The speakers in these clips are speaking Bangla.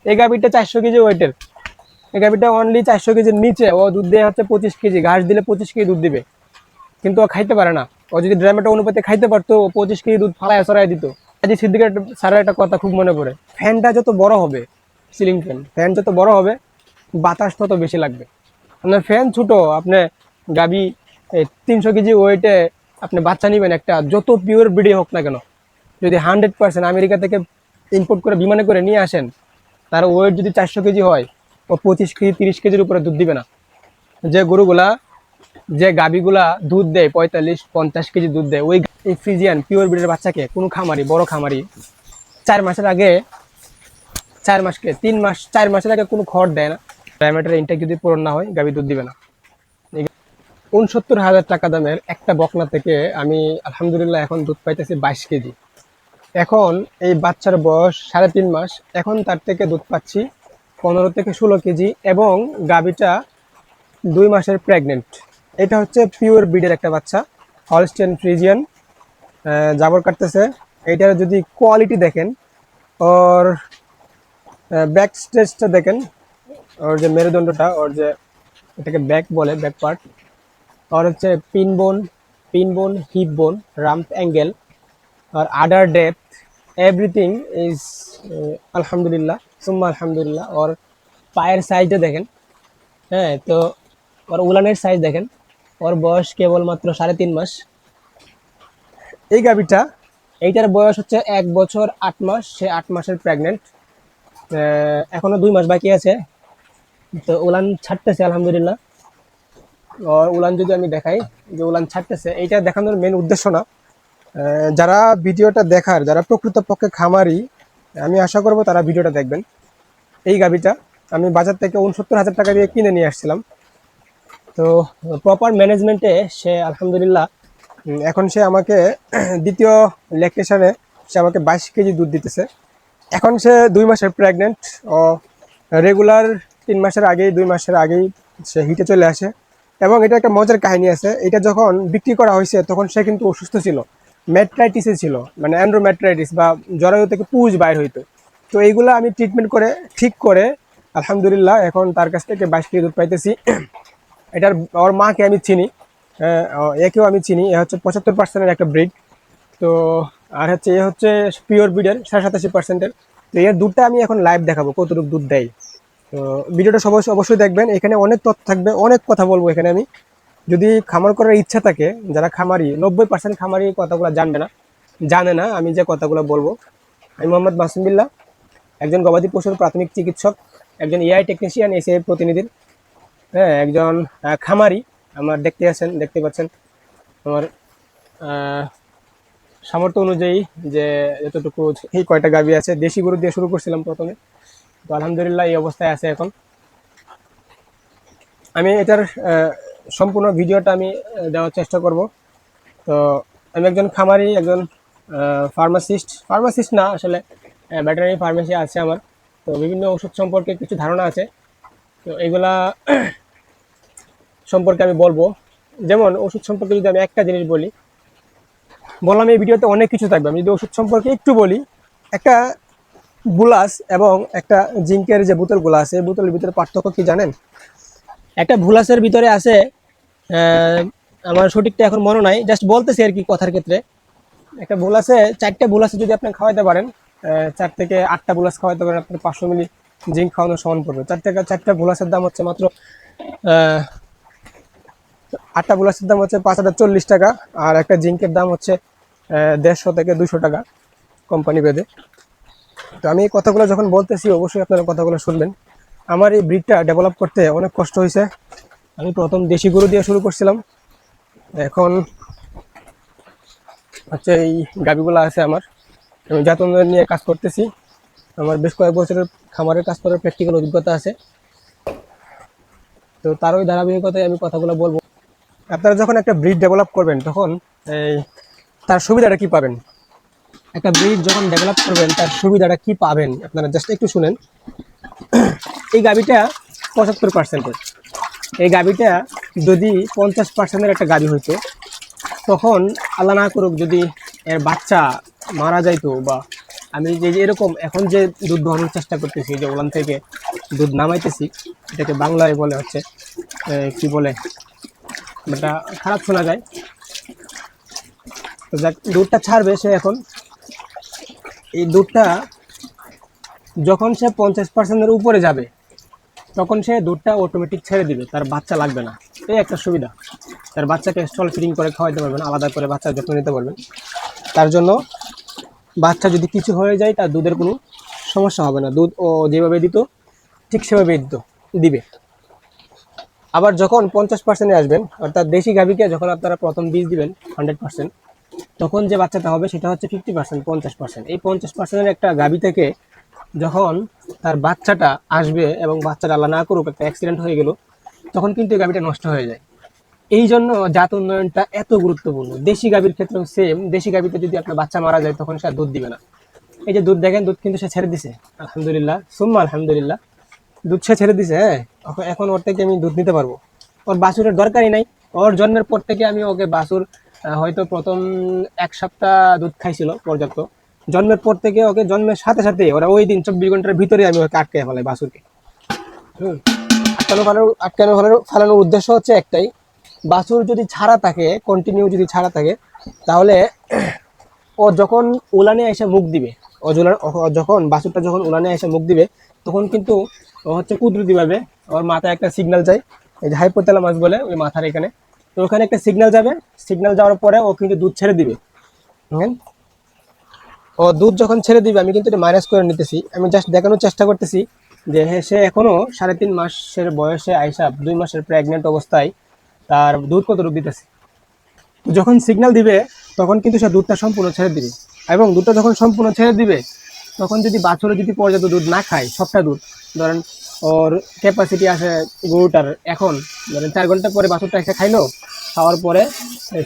এই গাভীরটা 400 কেজি ওয়েটের, এই গাভীরটা অনলি 400 কেজির নিচে, ও দুধ দেয় হচ্ছে 25 কেজি, ঘাস দিলে 25 কেজি দুধ দিবে, কিন্তু ও খাইতে পারে না। ও যদি ড্রামেটা অনুপাতে খাইতে পারতো 25 কেজি দুধ ফালায় সরাই দিত। আজি সিদ্দিকের স্যারের একটা কথা খুব মনে পড়ে, ফ্যানটা যত বড় হবে, সিলিং ফ্যান যত বড় হবে বাতাস তত বেশি লাগবে। আপনার ফ্যান ছোট, আপনি গাবি 300 কেজি ওয়েটে আপনি বাচ্চা নেবেন একটা, যত পিওর ব্রিডে হোক না কেন, যদি 100% আমেরিকা থেকে ইম্পোর্ট করে বিমানে করে নিয়ে আসেন, তার ওয়েট যদি 400 কেজি হয়, ও 25 কেজি 30 কেজির উপরে দুধ দিবে না। যে গরুগুলা, যে গাবিগুলা দুধ দেয় 45-50 কেজি দুধ দেয়, ওই ফ্রিজিয়ান পিওর ব্রিডের বাচ্চাকে কোনো খামারি, বড় খামারি 4 মাসের আগে, 4 মাসের আগে কোনো খড় দেয় না। ডায়ামিটার ইনটেক যদি পূরণ না হয়, গাবি দুধ দিবে না। 69,000 টাকা দামের একটা বকনা থেকে আমি আলহামদুলিল্লাহ এখন দুধ পাইতেছি 22 কেজি। এখন এই বাচ্চার বয়স 3.5 মাস, এখন তার থেকে দুধ পাচ্ছি 15 থেকে 16 কেজি, এবং গাবিটা 2 মাসের প্রেগনেন্ট। এটা হচ্ছে পিওর ব্রিডের একটা বাচ্চা, হলস্টেইন ফ্রিজিয়ান, জাবর কাটতেছে। এইটার যদি কোয়ালিটি দেখেন, ওর ব্যাক স্টেজটা দেখেন, ওর যে মেরুদণ্ডটা, ওর যে এটাকে ব্যাক বলে, ব্যাক পার্ট, और হচ্ছে পিন বোন হিপ বোন রাম্প অ্যাঙ্গেল और আডার ডেপথ, এভরিথিং ইজ আলহামদুলিল্লাহ সুম্মা আলহামদুলিল্লাহ। और পায়ের সাইজটা দেখেন, হ্যাঁ, তো ওর উলানের সাইজ দেখেন। ওর বয়স কেবলমাত্র 3.5 মাস। এই গাভীটা, এইটার বয়স হচ্ছে 1 বছর 8 মাস, সে 8 মাসের প্রেগনেন্ট, এখনো 2 মাস বাকি আছে। তো উলান ছাড়তেছে আলহামদুলিল্লাহ। আর উলান যদি আমি দেখাই, যে উলান ছাড়তেছে, এইটা দেখানোর মেন উদ্দেশ্য না। যারা ভিডিওটা দেখার, যারা প্রকৃতপক্ষে খামারি, আমি আশা করব তারা ভিডিওটা দেখবেন। এই গাভীটা আমি বাজার থেকে 69,000 টাকা দিয়ে কিনে নিয়ে আসছিলাম। তো প্রপার ম্যানেজমেন্টে সে আলহামদুলিল্লাহ এখন সে আমাকে দ্বিতীয় ল্যাকটেশনে সে আমাকে 22 কেজি দুধ দিতেছে। এখন সে 2 মাসের প্রেগনেন্ট, ও রেগুলার 3 মাসের আগেই, 2 মাসের আগেই সে হিটে চলে আসে। এবং এটা একটা মজার কাহিনী আছে, এটা যখন বিক্রি করা হয়েছে তখন সে কিন্তু অসুস্থ ছিল, ম্যাট্রাইটিসে ছিল, মানে অ্যান্ড্রোম্যাট্রাইটিস বা জরায়ু থেকে পুজ বাইর হইতো। তো এইগুলো আমি ট্রিটমেন্ট করে ঠিক করে আলহামদুলিল্লাহ এখন তার কাছ থেকে 22 কেজি দুধ পাইতেছি। এটার ওর মাকে আমি চিনি, একেও আমি চিনি। এ হচ্ছে 75%-এর একটা ব্রিড। তো আর হচ্ছে এ হচ্ছে পিওর ব্রিডের 87%-এর। তো এর দুধটা আমি এখন লাইভ দেখাবো কতটুকু দুধ দেয়। তো ভিডিওটা সবাই অবশ্যই দেখবেন, এখানে অনেক তথ্য থাকবে, অনেক কথা বলবো এখানে আমি। যদি খামার করার ইচ্ছা থাকে, যারা খামারি, 90% খামারি কথাগুলো জানে না আমি যে কথাগুলো বলবো। আমি মোহাম্মদ মাসুম বিল্লাহ, একজন গবাদি পশুর প্রাথমিক চিকিৎসক, একজন এআই টেকনিশিয়ান, এসিআই প্রতিনিধির, হ্যাঁ, একজন খামারি। আমার দেখতে পাচ্ছেন আমার সামর্থ্য অনুযায়ী যে যতটুকু, এই কয়টা গাভী আছে, দেশি গরু দিয়ে শুরু করছিলাম প্রথমে, তো আলহামদুলিল্লাহ এই অবস্থায় আছে এখন। আমি এটার সম্পূর্ণ ভিডিওটা আমি দেওয়ার চেষ্টা করব। তো আমি একজন খামারি, একজন ফার্মাসিস্ট না আসলে, ভেটেরিনারি ফার্মেসি আছে আমার। তো বিভিন্ন ওষুধ সম্পর্কে কিছু ধারণা আছে, তো এইগুলা সম্পর্কে আমি বলবো। যেমন ওষুধ সম্পর্কে যদি আমি একটা জিনিস বললাম, এই ভিডিওতে অনেক কিছু থাকবে। আমি যদি ওষুধ সম্পর্কে একটু বলি, একটা বুলাস এবং একটা জিঙ্কের যে বোতলগুলো আছে, এই বোতলের ভিতরে পার্থক্য কি জানেন? একটা বুলাসের ভিতরে আছে, আমার সঠিকটা এখন মনে নাই, জাস্ট বলতেছি আর কি কথার ক্ষেত্রে। একটা বুলাসে, 4টে বুলাসে যদি আপনি খাওয়াইতে পারেন, 4 থেকে 8টা বুলাস খাওয়াইতে পারেন, আপনার 500 মিলি জিঙ্ক খাওয়ানোর সমান পড়বে। 4টা বুলাসের দাম হচ্ছে মাত্র 8টা বুলাসের দাম হচ্ছে 5,040 টাকা, আর একটা জিঙ্কের দাম হচ্ছে 150 থেকে 200 টাকা কোম্পানি ভেদে। তো আমি এই কথাগুলো যখন বলতেছি, অবশ্যই আপনারা কথাগুলো শুনবেন। আমার এই ব্রিডটা ডেভেলপ করতে অনেক কষ্ট হয়েছে। আমি প্রথম দেশি গরু দিয়ে শুরু করছিলাম, এখন হচ্ছে এই গাভীগুলো আছে আমার, আমি জাত উন্নয়ন নিয়ে কাজ করতেছি। আমার বেশ কয়েক বছরের খামারের কাজ করার প্র্যাকটিক্যাল অভিজ্ঞতা আছে। তো তার ওই ধারাবাহিকতায় আমি কথাগুলো বলবো। আপনারা যখন একটা ব্রিড ডেভেলপ করবেন, তখন এই তার সুবিধাটা কি পাবেন? একটা ব্রিড যখন ডেভেলপ করবেন, তার সুবিধাটা কি পাবেন আপনারা জাস্ট একটু শুনেন। এই গাভীটা 75%-এর। এই গাভীটা যদি 50%-এর একটা গাভী হইতো, তখন আল্লাহ না করুক যদি এর বাচ্চা মারা যাইতো বা আমি যে এরকম এখন যে দুধ দোহানোর চেষ্টা করতেছি, যে ওলান থেকে দুধ নামাইতেছি, এটাকে বাংলায় বলে হচ্ছে কি বলে, এটা খারাপ শোনা যায়। তো যাক, দুধটা ছাড়বে সে এখন। এই দুধটা যখন সে 50%-এর উপরে যাবে, তখন সে দুধটা অটোমেটিক ছেড়ে দিবে, তার বাচ্চা লাগবে না। এই একটা সুবিধা, তার বাচ্চাকে স্টল ফিডিং করে খাওয়াইতে পারবেন, আলাদা করে বাচ্চার যত্ন নিতে পারবেন। তার জন্য বাচ্চা যদি কিছু হয়ে যায়, তার দুধের কোনো সমস্যা হবে না। দুধ ও যেভাবে দিত ঠিক সেভাবে দিবে। আবার যখন 50%-এ আসবেন, অর্থাৎ দেশি গাভীকে যখন আপনারা প্রথম বীজ দিবেন 100%, তখন যে বাচ্চাটা হবে সেটা হচ্ছে 50%, 50%। এই 50%-এর একটা গাভী থেকে যখন তার বাচ্চাটা আসবে এবং বাচ্চাটা আল্লাহ না করুক একটা অ্যাক্সিডেন্ট হয়ে গেল, তখন কিন্তু এই গাভীটা নষ্ট হয়ে যায়। এই জন্য জাত উন্নয়নটা এত গুরুত্বপূর্ণ। দেশি গাভীর ক্ষেত্রেও সেম, দেশি গাভীতে যদি আপনার বাচ্চা মারা যায় তখন সে আর দুধ দিবে না। এই যে দুধ দেখেন, দুধ কিন্তু সে ছেড়ে দিছে, আলহামদুলিল্লাহ, সুম্মা আলহামদুলিল্লাহ, দুধ সে ছেড়ে দিছে। হ্যাঁ, এখন ওর থেকে আমি দুধ নিতে পারবো। ওর বাছুরের দরকারই নাই। ওর জন্মের পর থেকে আমি ওকে বাছুর হয়তো প্রথম 1 সপ্তাহ দুধ খাইছিল পর্যাপ্ত। জন্মের পর থেকে ওকে জন্মের সাথে সাথে ওরা ওই দিন 24 ঘন্টার ভিতরে আমি ওকে আটকে ফেলাই বাছুরকে। আটকানো ফেলানোর উদ্দেশ্য হচ্ছে একটাই, বাছুর যদি ছাড়া থাকে, কন্টিনিউ যদি ছাড়া থাকে, তাহলে ও যখন উলানে এসে মুখ দিবে, যখন বাছুরটা যখন উলানে এসে মুখ দিবে, তখন কিন্তু ও হচ্ছে কুদরতিভাবে ওর মাথায় একটা সিগন্যাল যায়, এই যে হাইপোথ্যালামাস বলে ওই মাথার এখানে। তো ওখানে একটা সিগন্যাল যাবে, সিগন্যাল যাওয়ার পরে ও কিন্তু দুধ ছেড়ে দিবে। হ্যাঁ, ও দুধ যখন ছেড়ে দিবে, আমি কিন্তু এটা মাইনাস করে নিতেছি, আমি জাস্ট দেখানোর চেষ্টা করতেছি যে হ্যাঁ, সে এখনো 3.5 মাসের বয়সে আইসা 2 মাসের প্রেগনেন্ট অবস্থায় তার দুধ কতটুকু দিতেছে। যখন সিগন্যাল দিবে তখন কিন্তু সে দুধটা সম্পূর্ণ ছেড়ে দিবে, এবং দুধটা যখন সম্পূর্ণ ছেড়ে দিবে, তখন যদি বাছুরে যদি পর্যাপ্ত দুধ না খায়, সবটা দুধ ধরেন ওর ক্যাপাসিটি আছে গরুটার, এখন ধরেন 4 ঘন্টা পরে বাছুরটা এসে খাইলো, খাওয়ার পরে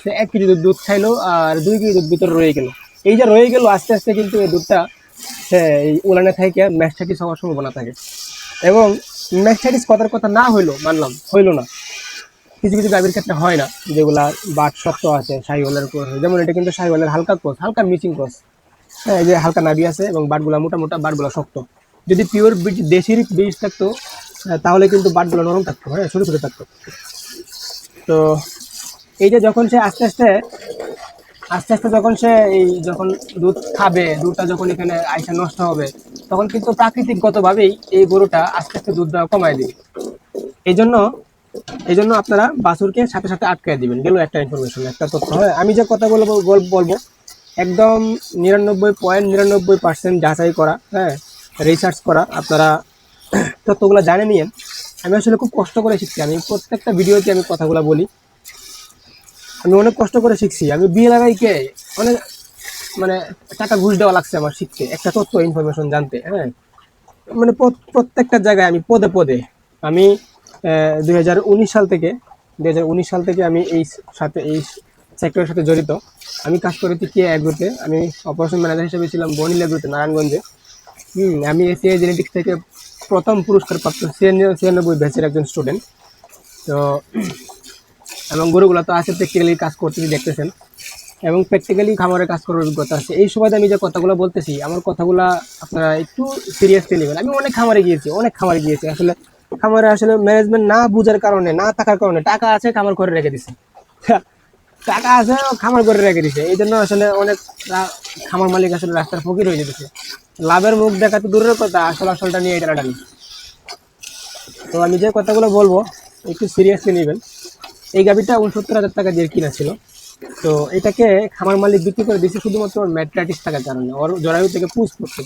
সে 1 কেজি দুধ খাইলো আর 2 কেজি দুধ ভিতরে রয়ে গেল। এই যে রয়ে গেল, আস্তে আস্তে কিন্তু এই দুধটা সে এই উলানে থেকে ম্যাস্টাইটিস হওয়ার সম্ভাবনা থাকে। এবং ম্যাস্টাইটিস কথার কথা না হইলো, মানলাম হইলো না, কিছু কিছু গাভীর ক্ষেত্রে হয় না, যেগুলা বাট শক্ত আছে, শাহিওয়ালের ক্রস, যেমন এটা কিন্তু শাহিওয়ালের হালকা ক্রস, হালকা মিচিং ক্রস। হ্যাঁ, এই যে হালকা নাভি আছে এবং বাটগুলা মোটা মোটা, বাটগুলা শক্ত। যদি পিওর দেশির বীজ থাকতো তাহলে কিন্তু বাটগুলো নরম থাকতো, হ্যাঁ, ছোটো ছোটো থাকতো। তো এই যে যখন সে আস্তে আস্তে আস্তে আস্তে যখন সে এই যখন দুধ খাবে, দুধটা যখন এখানে আইসা নষ্ট হবে, তখন কিন্তু প্রাকৃতিকগতভাবেই এই গরুটা আস্তে আস্তে দুধ দেওয়া কমায় দিবে। এই জন্য আপনারা বাছুরকে সাথে সাথে আটকায় দিবেন। গেল একটা ইনফরমেশন, একটা তথ্য। হ্যাঁ, আমি যে কথাগুলো বলবো একদম 99.99% যাচাই করা, হ্যাঁ, রিসার্চ করা। আপনারা তথ্যগুলো জানে নিয়েন। আমি আসলে খুব কষ্ট করে শিখছি, আমি প্রত্যেকটা ভিডিওতে আমি কথাগুলো বলি, আমি অনেক কষ্ট করে শিখছি। আমি বিএলআরআইকে অনেক মানে টাকা ঘুষ দেওয়া লাগছে আমার শিখতে, একটা তথ্য ইনফরমেশন জানতে। হ্যাঁ, মানে প্রত্যেকটা জায়গায় আমি পদে পদে, আমি 2019 সাল থেকে আমি এই সেক্টরের সাথে জড়িত। আমি কাজ করেছি কে অ্যাগ্রোতে, আমি অপারেশন ম্যানেজার হিসেবে ছিলাম বনিল অ্যাগ্রোতে, নারায়ণগঞ্জে। আমি এসিআই জেনেটিক্স থেকে প্রথম পুরস্কার প্রাপ্ত 96 ব্যাচের একজন স্টুডেন্ট। তো এবং গরুগুলো তো আছে, প্র্যাকটিক্যালি কাজ করতেছি, দেখতেছেন, এবং প্র্যাকটিক্যালি খামারে কাজ করার অভিজ্ঞতা আছে। এই সময় আমি যে কথাগুলো বলতেছি, আমার কথাগুলো আপনারা একটু সিরিয়াসলি নেবেন। আমি অনেক খামারে গিয়েছি, আসলে খামারে আসলে ম্যানেজমেন্ট না বুঝার কারণে, না থাকার কারণে, টাকা আছে খামার করে রেখে দিছে, টাকা আছে খামার করে রেখে দিছে, এই জন্য আসলে অনেক খামার মালিক আসলে রাস্তার ফকির হয়ে যেতেছে। লাভের মুখ দেখাতে দূরের কথা, আসলটা নিয়ে টানাটানি। তো আমি যে কথাগুলো বলবো একটু সিরিয়াসলি নেবেন। এই গাভিটা 69,000 টাকা দিয়ে কিনা ছিল। তো এটাকে খামার মালিক বিক্রি করে দিয়েছে শুধুমাত্র ওর ম্যাট্রাইটিস থাকার কারণে, ওর জরায়ু থেকে পুষ করতে।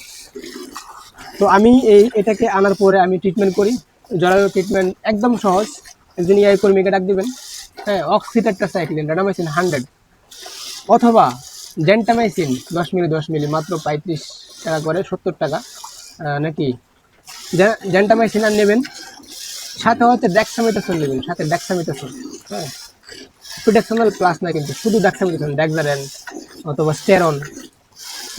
তো আমি এটাকে আনার পরে আমি ট্রিটমেন্ট করি। জরায়ু ট্রিটমেন্ট একদম সহজ, একজন ইআই কর্মীকে ডাক দিবেন, হ্যাঁ, অক্সিটেট্রাসাইক্লিন, ডাটামাইসিন 100, অথবা জেন্টামাইসিন 10 মিলি মাত্র 35 টাকা করে, 70 টাকা নাকি। জেন্টামাইসিন আর নেবেন, সাথে হচ্ছে ডেক্সামেথাসোন নেবেন, সাথে ডেক্সামেথাসোন, হ্যাঁ, পিডাক্সোনাল প্লাস না কিন্তু, শুধু ডেক্সামেথাসোন, ডেক্সারেন অথবা স্টেরন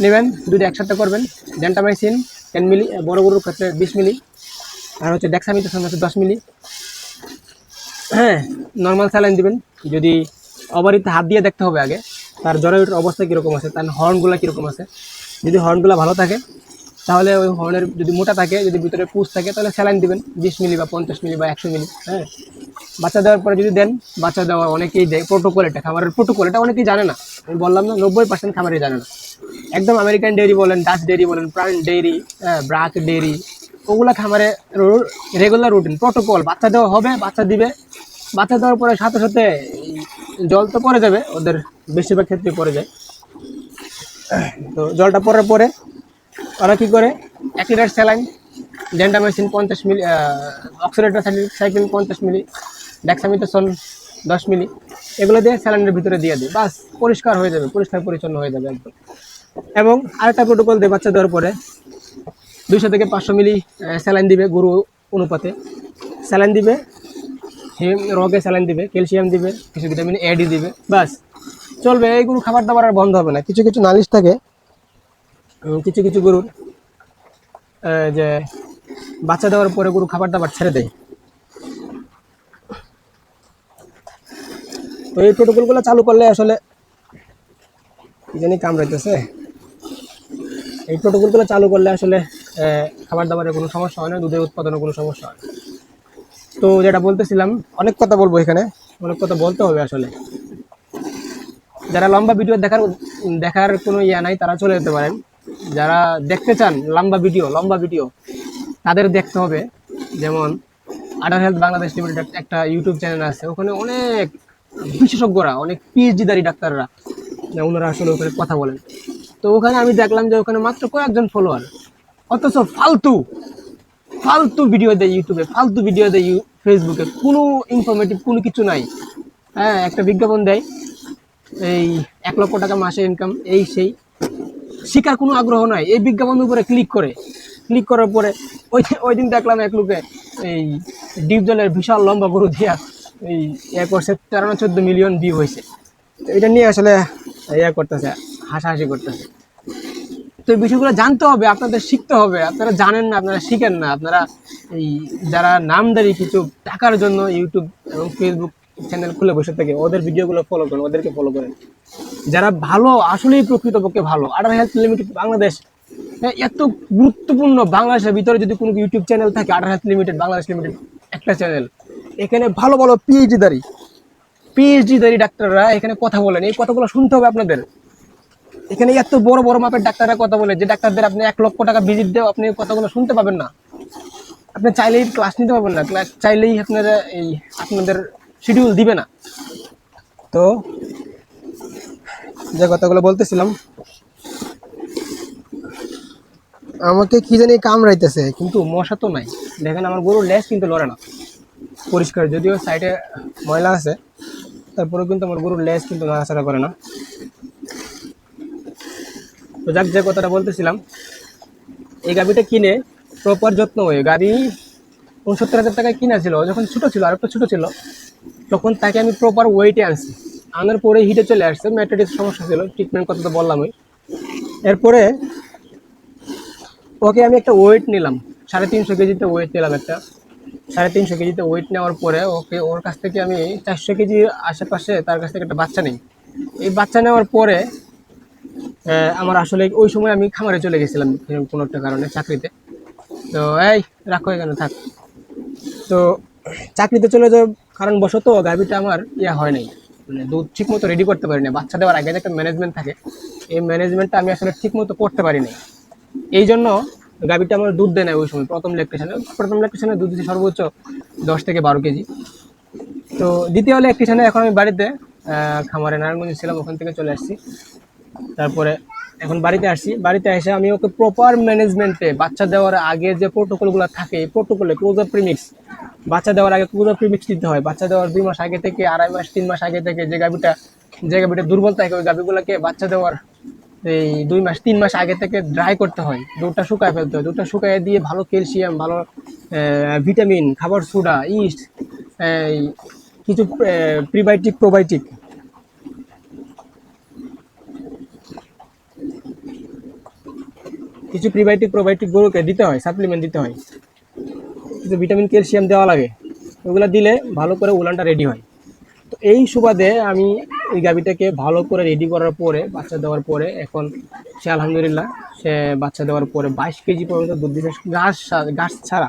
নেবেন, দুটো একসাথে করবেন। জেন্টামাইসিন 10 মিলি, বড় গরুর ক্ষেত্রে 20 মিলি, আর হচ্ছে ডেক্সামেথাসোন হচ্ছে 10 মিলি। হ্যাঁ, নর্মাল স্যালাইন দিবেন। যদি অবারিতে হাত দিয়ে দেখতে হবে আগে তার জরায়ুর অবস্থা কীরকম আছে, তার হর্নগুলো কীরকম আছে, যদি হর্নগুলো ভালো থাকে তাহলে ওই হর্নের যদি মোটা থাকে, যদি ভিতরে পুষ থাকে, তাহলে স্যালাইন দিবেন 20 মিলি বা 50 মিলি বা 100 মিলি। হ্যাঁ, বাচ্চা দেওয়ার পরে যদি দেন, বাচ্চা দেওয়া অনেকেই দেয়, প্রোটোকল এটা, খামারের প্রোটোকল এটা অনেকেই জানে না। আমি বললাম না, 90% খামারই জানে না। একদম আমেরিকান ডেয়ারি বলেন, ডাচ ডেয়ারি বলেন, প্রাণ ডেয়ারি, ব্রাক ডেয়ারি, ওগুলা খামারে রেগুলার রুটিন প্রোটোকল। বাচ্চা দেওয়া হবে, বাচ্চা দিবে, বাচ্চা দেওয়ার পরে সাথে সাথে জল তো পরে যাবে, ওদের বেশিরভাগ ক্ষেত্রে পরে যায়। তো জলটা পরার পরে ওরা কী করে, 1 লিটার স্যালাইন, ডেন্ডামেসিন 50 মিলি, অক্সিলেটর সাইক্লিন 50 মিলি, ডেক্সামিথাসোন 10 মিলি, এগুলো দিয়ে স্যালাইনের ভিতরে দিয়ে দিই, বাস পরিষ্কার হয়ে যাবে, পরিষ্কার পরিচ্ছন্ন হয়ে যাবে একদম। এবং আরেকটা প্রোটোকল দিয়ে বাচ্চা দেওয়ার পরে 200 থেকে 500 মিলি স্যালাইন দিবে, গরু অনুপাতে স্যালাইন দিবে, রগে স্যালাইন দিবে, ক্যালসিয়াম দিবে, কিছু ভিটামিন এডি দিবে, বাস চলবে। এই গরু খাবার দাবার আর বন্ধ হবে না। কিছু কিছু নালিশ থাকে, কিছু কিছু গরুর যে বাচ্চা দেওয়ার পরে গরু খাবার দাবার ছেড়ে দেয়। তো এই প্রোটোকলগুলো চালু করলে আসলে কি জানি কামড়াইতেছে, এই প্রোটোকলগুলো চালু করলে আসলে খাবার দাবারের কোনো সমস্যা হয় না, দুধের উৎপাদনের কোনো সমস্যা হয় না। তো যেটা বলতেছিলাম, অনেক কথা বলবো এখানে, অনেক কথা বলতে হবে আসলে। যারা লম্বা ভিডিও দেখার কোনো ইয়া নাই, তারা চলে যেতে পারেন। যারা দেখতে চান লম্বা ভিডিও তাদের দেখতে হবে। যেমন আডার হেলথ বাংলাদেশ লিমিটেড একটা ইউটিউব চ্যানেল আছে, ওখানে অনেক বিশেষজ্ঞরা, অনেক পিএইচডিধারী ডাক্তাররা, ওনারা আসলে ওখানে কথা বলেন। তো ওখানে আমি দেখলাম যে ওখানে মাত্র কয়েকজন ফলোয়ার, অথচ ফালতু ভিডিও দেয় ইউটিউবে, ফালতু ভিডিও দেয় ফেসবুকে, কোনো ইনফরমেটিভ কোনো কিছু নাই। হ্যাঁ, একটা বিজ্ঞাপন দেয়, এই 1 লক্ষ টাকা মাসে ইনকাম, এই সেই, শিকার কোনো আগ্রহ নাই। এই বিজ্ঞাপনের উপরে ক্লিক করার পরে ওই দিন দেখলাম এক লোকে এই ডিপ জলের বিশাল লম্বা গরু দিয়া এই করছে, 13-14 মিলিয়ন ভিউ হয়েছে। তো এটা নিয়ে আসলে করতেছে, হাসাহাসি করতেছে। তো এই বিষয়গুলো জানতে হবে, আপনাদের শিখতে হবে। আপনারা জানেন না, আপনারা শিখেন না। আপনারা এই যারা নামদারি কিছু টাকার জন্য ইউটিউব এবং ফেসবুক চ্যানেল খুলে বসে থাকে, ওদের ভিডিওগুলো ফলো করেন, ওদেরকে ফলো করেন। যারা ভালো, আসলেই প্রকৃতপক্ষে ভালো, আডার হেলথ লিমিটেড বাংলাদেশ এত গুরুত্বপূর্ণ। বাংলাদেশের ভিতরে যদি কোনো ইউটিউব চ্যানেল থাকে, আডার হেলথ লিমিটেড বাংলাদেশ লিমিটেড একটা চ্যানেল, এখানে ভালো ভালো পিএইচডিধারী ডাক্তাররা এখানে কথা বলেন। এই কথাগুলো শুনতে হবে আপনাদের। এখানে এত বড় বড় মাপের ডাক্তাররা কথা বলে, যে ডাক্তারদের আপনি 1 লক্ষ টাকা ভিজিট দেও, আপনি কথাগুলো শুনতে পাবেন না। আপনি চাইলেই ক্লাস নিতে পারবেন না, ক্লাস চাইলেই আপনারা আপনাদের শিডিউল দিবে না। তো যে কথাগুলো বলতেছিলাম, আমাকে কি জানি কামড়াইতেছে, কিন্তু মশা তো নাই। দেখেন আমার গরুর লেজ কিন্তু লড়ে না, পরিষ্কার, যদিও সাইডে ময়লা আছে, তারপরেও কিন্তু আমার গরুর লেজ কিন্তু নাড়াচাড়া করে না। তো যাক, যে কথাটা বলতেছিলাম, এই গাভিটা কিনে প্রপার যত্ন হয়ে, গাভি 69,000 টাকায় কিনা ছিল, যখন ছোটো ছিল, আর একটু ছোটো ছিল, তখন তাকে আমি প্রপার ওয়েটে আনছি। আনার পরে হিটে চলে আসছে, ম্যাটারির সমস্যা ছিল, ট্রিটমেন্ট কথা তো বললামই। এরপরে ওকে আমি একটা ওয়েট নিলাম, 350 কেজিতে ওয়েট নিলাম, একটা 350 কেজিতে ওয়েট নেওয়ার পরে ওর কাছ থেকে আমি 400 কেজির আশেপাশে তার কাছ থেকে একটা বাচ্চা নিই। এই বাচ্চা নেওয়ার পরে আমার আসলে ওই সময় আমি খামারে চলে গেছিলাম কোনো একটা কারণে, চাকরিতে। তো এই রাখো এখানে থাক। তো চাকরিতে চলে যাওয়ার কারণবশত গাভিটা আমার হয় নাই, মানে দুধ ঠিক মতো রেডি করতে পারি না। বাচ্চা দেওয়ার আগে যে একটা ম্যানেজমেন্ট থাকে, এই ম্যানেজমেন্টটা আমি আসলে ঠিক মতো করতে পারি নাই। এই জন্য গাভিটা আমার দুধ দেয় না ওই সময়। প্রথম ল্যাকটেশনে দুধ দিচ্ছে সর্বোচ্চ 10 থেকে 12 কেজি। তো দ্বিতীয় ল্যাকটেশনে এখন আমি বাড়িতে খামারে নারায়ণগঞ্জে ছিলাম, ওখান থেকে চলে আসছি। তারপরে এখন বাড়িতে আসছি, বাড়িতে এসে আমি ওকে প্রপার ম্যানেজমেন্টে, বাচ্চা দেওয়ার আগে যে প্রোটোকলগুলো থাকে, এই প্রোটোকলে ক্লোজার প্রিমিক্স, বাচ্চা দেওয়ার আগে ক্লোজার প্রিমিক্স দিতে হয়। বাচ্চা দেওয়ার 2 মাস আগে থেকে, 2.5 মাস 3 মাস আগে থেকে যে গাভিটা দুর্বল থাকে, ওই গাভিগুলোকে বাচ্চা দেওয়ার এই 2 মাস 3 মাস আগে থেকে ড্রাই করতে হয়, দুধটা শুকায় ফেলতে হয়। দুধটা শুকায় দিয়ে ভালো ক্যালসিয়াম, ভালো ভিটামিন, খাবার সোডা, ইস্ট, কিছু প্রিবায়োটিক প্রোবায়োটিক, প্রোবায়োটিক গরুকে দিতে হয়, সাপ্লিমেন্ট দিতে হয়, কিছু ভিটামিন ক্যালসিয়াম দেওয়া লাগে। ওগুলো দিলে ভালো করে উলানটা রেডি হয়। তো এই সুবাদে আমি এই গাভীটাকে ভালো করে রেডি করার পরে বাচ্চা দেওয়ার পরে এখন সে আলহামদুলিল্লাহ সে বাচ্চা দেওয়ার পরে 22 কেজি পর্যন্ত দুধ দিচ্ছে। ঘাস ছাড়া,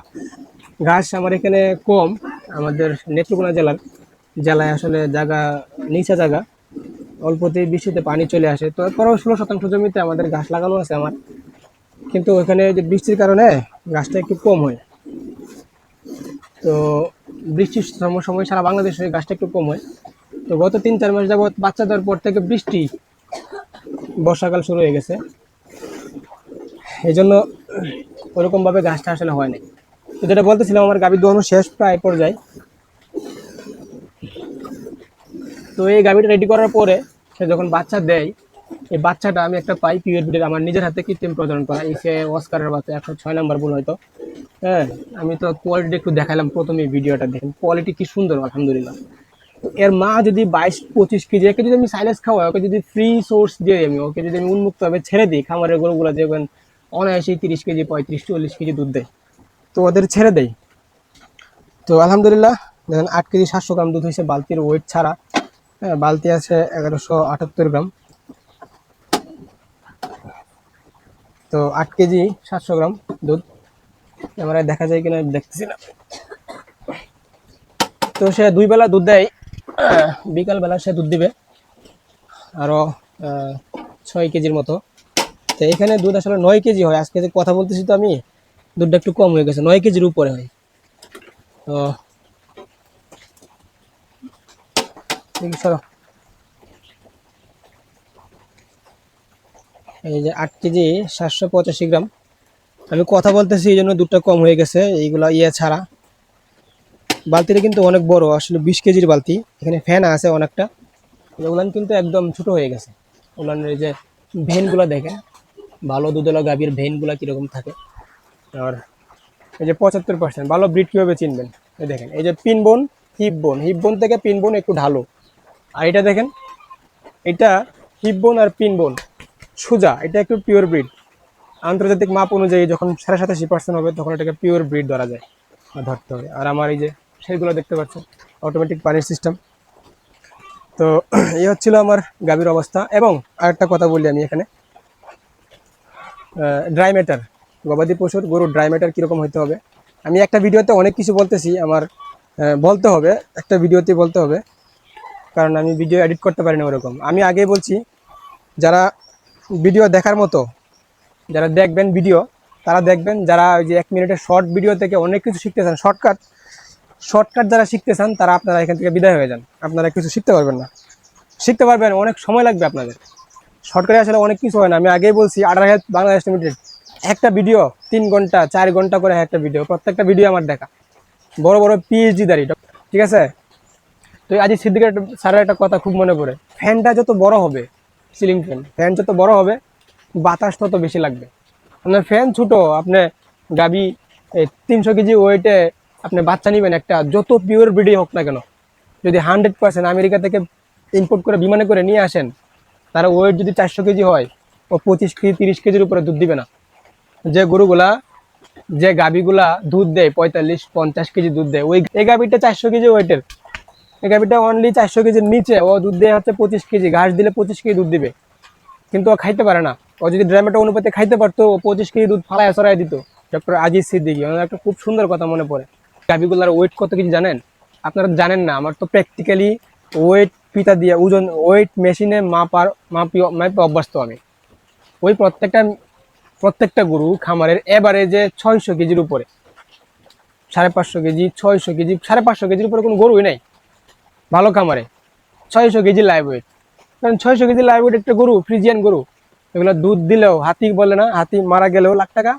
ঘাস আমার এখানে কম, আমাদের নেত্রকোনা জেলায় আসলে জায়গা নিচা জায়গা, অল্পতেই বৃষ্টিতে পানি চলে আসে। তো এরপরেও 16 শতাংশ জমিতে আমাদের ঘাস লাগানো আছে আমার, কিন্তু ওখানে যে বৃষ্টির কারণে ঘাসটা একটু কম হয়। তো বৃষ্টির সময় সারা বাংলাদেশে গাছটা একটু কম হয়। তো গত 3-4 মাস যাবৎ বাচ্চা দেওয়ার পর থেকে বৃষ্টি, বর্ষাকাল শুরু হয়ে গেছে, এই জন্য ওরকমভাবে গাছটা আসলে হয় না। তো যেটা বলতেছিলাম, আমার গাভীর দোয়ানো শেষ প্রায় পর্যায়ে। তো এই গাভীটা রেডি করার পরে সে যখন বাচ্চা দেয়, এই বাচ্চাটা আমি একটা পাই পিওর ব্রিডের, আমার নিজের হাতে কৃত্রিম প্রজনন করা। এই সে অস্কারের বাচ্চা, 106 নম্বর বল হয়তো। হ্যাঁ, আমি তো কোয়ালিটি একটু দেখালাম প্রথমে, ভিডিওটা দেখেন কোয়ালিটি কি সুন্দর আলহামদুলিল্লাহ। এর মা যদি 22-25 কেজি, একে যদি আমি সাইলেন্স খাওয়াই, ওকে যদি ফ্রি সোর্স দিয়ে ওকে যদি আমি উন্মুক্তভাবে ছেড়ে দিই, খামারের গরুগুলো দেখবেন অনায়াসেই 30 কেজি, 35-40 কেজি দুধ দেয়। তো ওদের ছেড়ে দেয়। তো আলহামদুলিল্লাহ দেখেন 8 কেজি 700 গ্রাম দুধ হয়েছে বালতির ওয়েট ছাড়া। হ্যাঁ, বালতি আছে 1178 গ্রাম। তো 8 কেজি 700 গ্রাম দুধ ক্যামেরায় দেখা যায় কিনা দেখতেছি না। তো সে 2 বেলা দুধ দেয়, বিকালবেলা সে দুধ দিবে আরও 6 কেজির মতো। তো এখানে দুধ আসলে 9 কেজি হয়। আজকে যে কথা বলতেছি তো আমি, দুধটা একটু কম হয়ে গেছে, 9 কেজির উপরে হয়। তো এই যে 8 কেজি 785 গ্রাম, আমি কথা বলতেছি এই জন্য দুধটা কম হয়ে গেছে। এইগুলা ছাড়া বালতিটা কিন্তু অনেক বড়, আসলে 20 কেজির বালতি। এখানে ফ্যান আছে অনেকটা, উলান কিন্তু একদম ছোট হয়ে গেছে। উলানের যে ভেনগুলো দেখেন, ভালো দুধওয়ালা গাভীর ভেনগুলো কীরকম থাকে। আর এই যে 75%, ভালো ব্রিড কীভাবে চিনবেন, এই দেখেন, এই যে পিনবোন, হিপবোন থেকে পিনবোন একটু ঢালো। আর এটা দেখেন, এটা হিপবোন আর পিনবোন সোজা, এটা একটু পিওর ব্রিড। আন্তর্জাতিক মাপ অনুযায়ী যখন 87% হবে, তখন এটাকে পিওর ব্রিড ধরা যায় বা ধরতে হবে। আর আমার এই যে সেইগুলো দেখতে পাচ্ছেন, অটোমেটিক পানির সিস্টেম। তো এই হচ্ছিল আমার গাভীর অবস্থা। এবং আরেকটা কথা বলি আমি এখানে, ড্রাই ম্যাটার, গবাদি পশুর গরুর ড্রাই ম্যাটার কীরকম হইতে হবে। আমি একটা ভিডিওতে অনেক কিছু বলতেছি, আমার বলতে হবে, একটা ভিডিওতে বলতে হবে, কারণ আমি ভিডিও এডিট করতে পারি না ওরকম। আমি আগেই বলছি, যারা ভিডিও দেখার মতো, যারা দেখবেন ভিডিও, তারা দেখবেন। যারা ওই যে 1 মিনিটের শর্ট ভিডিও থেকে অনেক কিছু শিখতে চান, শর্টকাট যারা শিখতে চান, তারা আপনারা এখান থেকে বিদায় হয়ে যান। আপনারা কিছু শিখতে পারবেন না, শিখতে পারবেন অনেক সময় লাগবে আপনাদের। শর্টকাটে আসলে অনেক কিছু হয় না। আমি আগেই বলছি, আডার হেলথ বাংলাদেশ লিমিটেড, একটা ভিডিও 3 ঘন্টা 4 ঘন্টা করে একটা ভিডিও, প্রত্যেকটা ভিডিও আমার দেখা, বড় বড় পিএইচডি দাঁড়ি, ঠিক আছে। তো আজ সিদ্দিকের স্যারের একটা কথা খুব মনে পড়ে, ফ্যানটা যত বড় হবে, সিলিং ফ্যান যত বড় হবে, বাতাস তত বেশি লাগবে। আপনার ফ্যান ছোট, আপনি গাবি 300 কেজি ওয়েটে আপনি বাচ্চা নেবেন একটা, যত পিওর ব্রিডই হোক না কেন, যদি 100% আমেরিকা থেকে ইম্পোর্ট করে বিমানে করে নিয়ে আসেন, তার ওয়েট যদি 400 কেজি হয়, ও 25 কেজি 30 কেজির উপরে দুধ দিবে না। যে গরুগুলা, যে গাভিগুলা দুধ দেয় 45-50 কেজি দুধ দেয়, ওই এই গাভিটা 400 কেজি ওয়েটের, এই গাভিটা অনলি 400 কেজির নিচে, ও দুধ দেয় হচ্ছে 25 কেজি। ঘাস দিলে 25 কেজি দুধ দিবে, কিন্তু ও খাইতে পারে না। ও যদি ড্রামেটা অনুপাতে খাইতে পারতো, ও 25 কেজি দুধ ফালায় সরাই দিত। ডক্টর আজিজ সিদ্দিকী, ওনার একটা খুব সুন্দর কথা মনে পড়ে। গাভিগুলার ওয়েট কত কিছু জানেন আপনারা? জানেন না। আমার তো প্র্যাকটিক্যালি ওয়েট ফিতা দিয়ে, ওজন ওয়েট মেশিনে মাপে অভ্যস্ত আমি। ওই প্রত্যেকটা গরু খামারের এভারেজে 600 কেজির উপরে, 550 কেজি, 600 কেজি, 550 কেজির উপরে কোনো গরুই নাই ভালো খামারে। 600 কেজি লাইভ ওয়েট, কারণ 600 কেজি লাইভ ওয়েট একটা গরু, ফ্রিজিয়ান গরু, এগুলো দুধ দিলেও, হাতি বলে না, হাতি মারা গেলেও লাখ টাকা,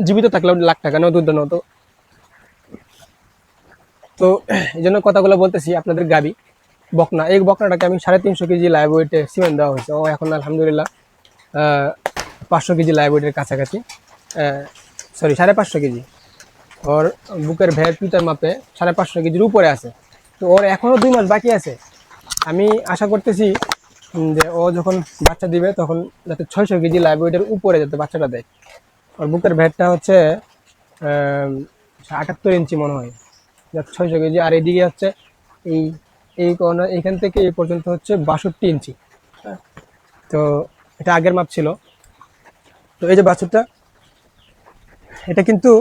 জীবিত থাকলেও লাখ টাকা, নেও দুধ নেও। তো এই জন্য কথাগুলো বলতেছি। আপনাদের গাবি বকনা, এই বকনাটাকে আমি 350 কেজি লাইভ ওয়েটে সিমেন্ট দেওয়া হয়েছে। ও এখন আলহামদুলিল্লাহ 500 কেজি লাইভ ওয়েটের কাছাকাছি, সরি 550 কেজি। ওর বুকের ভের পিতার মাপে 550 কেজির উপরে আছে। তো ওর এখনও 2 মাস বাকি আছে। আমি আশা করতেছি যে ও যখন বাচ্চা দিবে, তখন যাতে 600 কেজি লাইভ ওয়েটের উপরে যাতে বাচ্চাটা দেয়। ওর বুকের ভেরটা হচ্ছে 78 ইঞ্চি মনে হয়, 600 কেজি। আর এদিকে হচ্ছে এই এইখান থেকে এই পর্যন্ত হচ্ছে 62 ইঞ্চি। হ্যাঁ, তো এটা আগের মাপ ছিল। তো এই যে বাছুরটা, এটা কিন্তু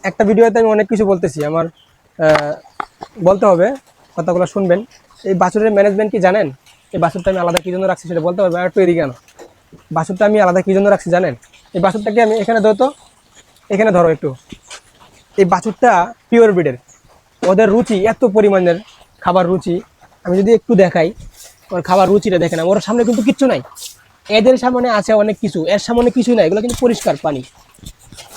একটা ভিডিওতে আমি অনেক কিছু বলতেছি, আমার বলতে হবে, কথাগুলো শুনবেন। এই বাছুরের ম্যানেজমেন্ট কি জানেন? এই বাছুরটা আমি আলাদা কী জন্য রাখছি সেটা বলতে হবে। আর একটু এদিকে কেন, বাছুরটা আমি আলাদা কী জন্য রাখছি জানেন? এই বাছুরটাকে আমি এখানে ধরো তো, এখানে ধরো একটু। এই বাছুরটা পিওর ব্রিডের, ওদের রুচি এত পরিমাণের খাবার রুচি, আমি যদি একটু দেখাই ওর খাবার রুচিটা দেখে না, ওর সামনে কিন্তু কিচ্ছু নাই। এদের সামনে আছে অনেক কিছু, এর সামনে কিছুই নাই, এগুলো কিন্তু পরিষ্কার পানি।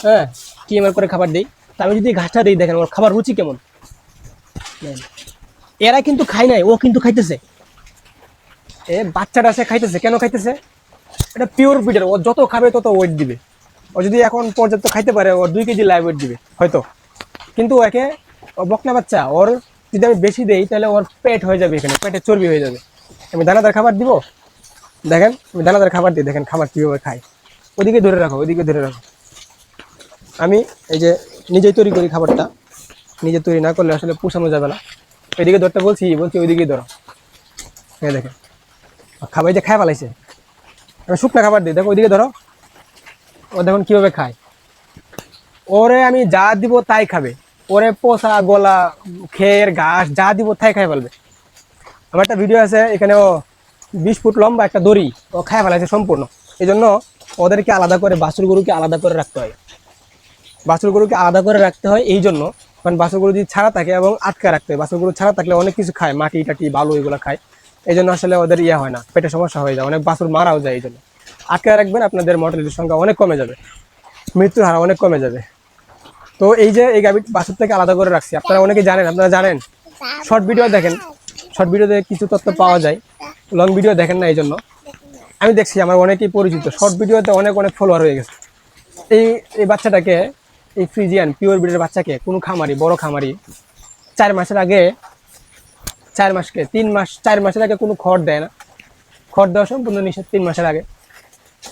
হ্যাঁ, কি আমার করে খাবার দিই, তা আমি যদি ঘাসটা দিই দেখেন ওর খাবার রুচি কেমন। এরা কিন্তু খায় নাই, ও কিন্তু খাইতেছে। এ বাচ্চাটা সে খাইতেছে, কেন খাইতেছে? এটা পিওর ব্রিডের, ও যত খাবে তত ওয়েট দিবে। ও যদি এখন পর্যাপ্ত খাইতে পারে ওর 2 কেজি লাইভ ওয়েট দিবে হয়তো। কিন্তু একে, ও বকনা বাচ্চা, ওর যদি আমি বেশি দেই তাহলে ওর পেট হয়ে যাবে, এখানে পেটে চর্বি হয়ে যাবে। আমি দানাদার খাবার দিব, দেখেন আমি দানাদার খাবার দিই, দেখেন খাবার কীভাবে খাই। ওদিকে ধরে রাখো, ওইদিকে ধরে রাখো। আমি এই যে নিজেই তৈরি করি খাবারটা, নিজে তৈরি না করলে আসলে পোষানো যাবে না। এদিকে ধরতে বলছি ওইদিকেই ধরো। হ্যাঁ দেখেন খাবার যে খায় ফেলাইছে, আমি শুকনা খাবার দিই, দেখো ওইদিকে ধরো। ও দেখুন কীভাবে খায়। ওরে আমি যা দিব তাই খাবে, ওরে পোষা গলা খের ঘাস যা দিব তাই খাই ফেলবে। আমার একটা ভিডিও আছে, এখানে ও 20 ফুট লম্বা একটা দড়ি ও খায় ফেলাইছে সম্পূর্ণ। এই জন্য ওদেরকে আলাদা করে, বাছুর গরুকে আলাদা করে রাখতে হয়। বাছুর গরুকে আলাদা করে রাখতে হয় এই জন্য, কারণ বাছুর গরু যদি ছাড়া থাকে এবং আটকে রাখতে হয়, বাছুর গরু ছাড়া থাকলে অনেক কিছু খায়, মাটি টাটি বালু এগুলো খায়। এই জন্য আসলে ওদের হয় না, পেটে সমস্যা হয়ে যায়, অনেক বাছুর মারাও যায়। এই জন্য আটকে রাখবেন, আপনাদের মর্টালিটির সংখ্যা অনেক কমে যাবে, মৃত্যুর হার অনেক কমে যাবে। তো এই যে এই গাভী বাছুর থেকে আলাদা করে রাখছি, আপনারা অনেকে জানেন, আপনারা জানেন, শর্ট ভিডিও দেখেন, শর্ট ভিডিওতে কিছু তথ্য পাওয়া যায়, লং ভিডিও দেখেন না। এই জন্য আমি দেখছি আমার অনেকেই পরিচিত, শর্ট ভিডিওতে অনেক অনেক ফলোয়ার হয়ে গেছে। এই এই বাচ্চাটাকে, এই ফ্রিজিয়ান পিওর ব্রিডের বাচ্চাকে কোনো খামারি, বড় খামারি 4 মাসের আগে, 4 মাসকে 3 মাস, 4 মাসের আগে কোনো খড় দেয় না। খড় দেওয়া সম্পূর্ণ নিষেধ 3 মাসের আগে।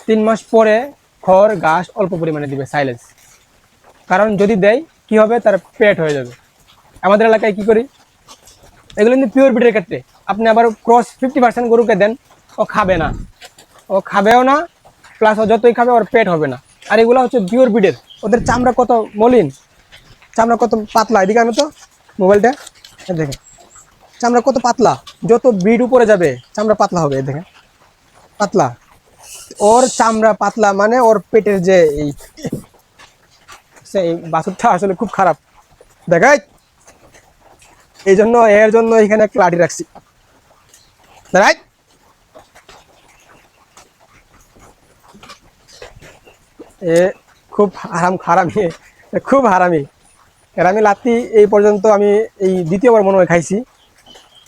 3 মাস পরে খড় ঘাস অল্প পরিমাণে দিবে, সাইলেন্স। কারণ যদি দেয় কি হবে, তার পেট হয়ে যাবে। আমাদের এলাকায় কি করি, এগুলো কিন্তু পিওর ব্রিডের ক্ষেত্রে। আপনি আবার ক্রস 50% গরুকে দেন, ও খাবে না, ও খাবেও না, প্লাস ও যতই খাবে ওর পেট হবে না। আর এগুলো হচ্ছে পিওর ব্রিডের, ওদের চামড়া কত মলিন, চামড়া কত পাতলা। এদিকে আমি তো মোবাইলটা দেখেন, চামড়া কত পাতলা। যত ব্রিড উপরে যাবে চামড়া পাতলা হবে, দেখেন পাতলা। ওর চামড়া পাতলা মানে ওর পেটের যে এই বাছুরটা আসলে খুব খারাপ দেখাই। এই জন্য এর জন্য এখানে একটা লাঠি রাখছি, দাঁড়াই। এ খুব হারামি, খুব হারামি। এর আমি লাত্তি এই পর্যন্ত আমি এই দ্বিতীয়বার মনে হয় খাইছি।